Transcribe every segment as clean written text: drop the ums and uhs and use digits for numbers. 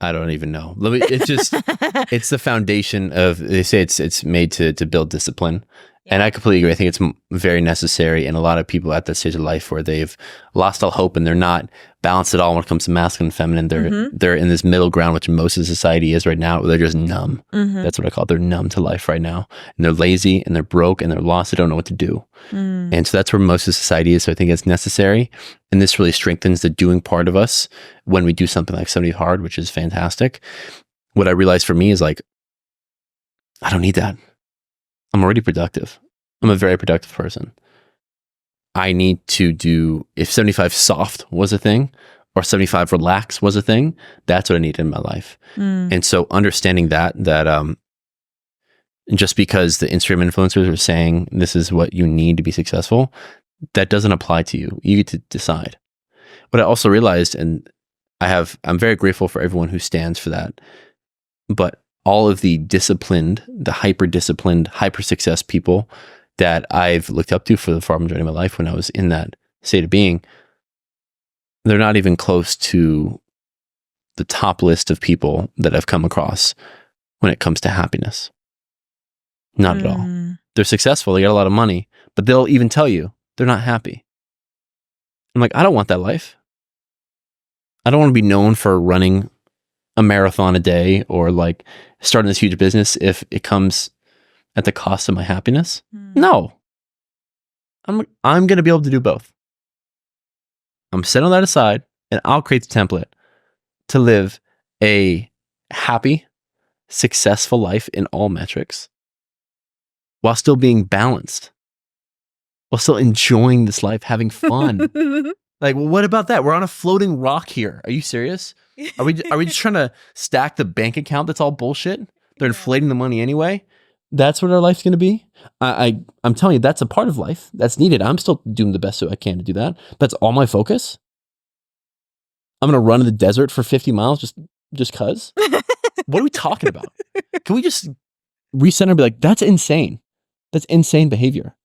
I don't even know. It's just, it's the foundation of, they say it's made to build discipline. Yeah. And I completely agree. I think it's very necessary. And a lot of people at that stage of life where they've lost all hope and they're not balanced at all when it comes to masculine and feminine, they're in this middle ground, which most of society is right now, where they're just numb. That's what I call it. They're numb to life right now. And they're lazy and they're broke and they're lost. They don't know what to do. And so that's where most of society is. So I think it's necessary. And this really strengthens the doing part of us when we do something like 70 hard, which is fantastic. What I realized for me is like, I don't need that. I'm already productive. I'm a very productive person. I need to do, if 75 soft was a thing, or 75 relax was a thing, that's what I needed in my life. And so understanding that just because the Instagram influencers are saying this is what you need to be successful, that doesn't apply to you. You get to decide. But I also realized, and I'm very grateful for everyone who stands for that, but all of the disciplined, the hyper-disciplined, hyper-success people that I've looked up to for the far majority of my life when I was in that state of being, they're not even close to the top list of people that I've come across when it comes to happiness. Not at all. They're successful, they got a lot of money, but they'll even tell you they're not happy. I'm like, I don't want that life. I don't want to be known for running a marathon a day or like starting this huge business if it comes at the cost of my happiness. No. I'm going to be able to do both. I'm setting that aside and I'll create the template to live a happy, successful life in all metrics while still being balanced, while still enjoying this life, having fun. Like, well, what about that? We're on a floating rock here. Are you serious? Are we just trying to stack the bank account that's all bullshit? They're inflating the money anyway. That's what our life's going to be. I'm telling you, that's a part of life that's needed. I'm still doing the best I can to do that. That's all my focus. I'm going to run in the desert for 50 miles just cause. What are we talking about? Can we just reset and be like, that's insane. That's insane behavior.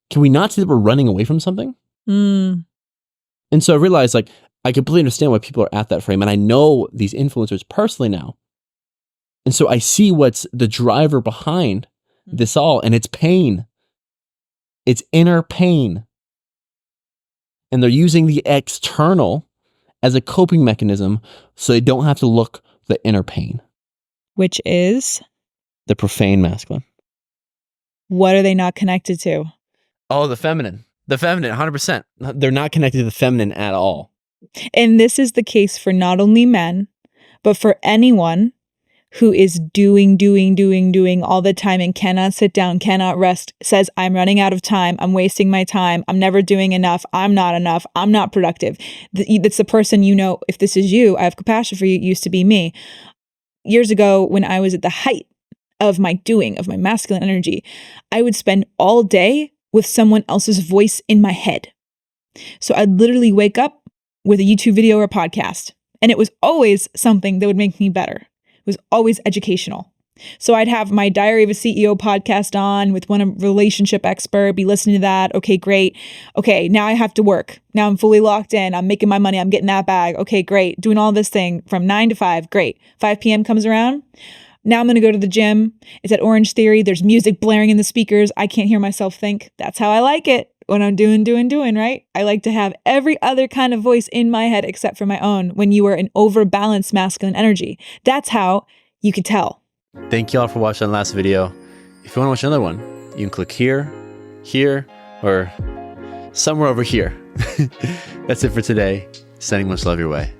Can we not see that we're running away from something? And so I realized, like, I completely understand why people are at that frame. And I know these influencers personally now. And so I see what's the driver behind this all. And it's pain. It's inner pain. And they're using the external as a coping mechanism so they don't have to look the inner pain. Which is? The profane masculine. What are they not connected to? Oh, the feminine. The feminine, 100%. They're not connected to the feminine at all. And this is the case for not only men, but for anyone who is doing all the time and cannot sit down, cannot rest, says, I'm running out of time, I'm wasting my time, I'm never doing enough, I'm not productive. That's the person, you know, if this is you, I have compassion for you, it used to be me. Years ago, when I was at the height of my doing, of my masculine energy, I would spend all day with someone else's voice in my head. So I'd literally wake up with a YouTube video or a podcast, and it was always something that would make me better. It was always educational. So I'd have my Diary of a CEO podcast on with one relationship expert, be listening to that. Okay, great. Okay, now I have to work. Now I'm fully locked in. I'm making my money. I'm getting that bag. Okay, great. Doing all this thing from 9 to 5. Great. 5 p.m. comes around. Now I'm going to go to the gym. It's at Orange Theory. There's music blaring in the speakers. I can't hear myself think. That's how I like it when I'm doing, right? I like to have every other kind of voice in my head except for my own when you are an overbalanced masculine energy. That's how you can tell. Thank you all for watching the last video. If you want to watch another one, you can click here, or somewhere over here. That's it for today. Sending much love your way.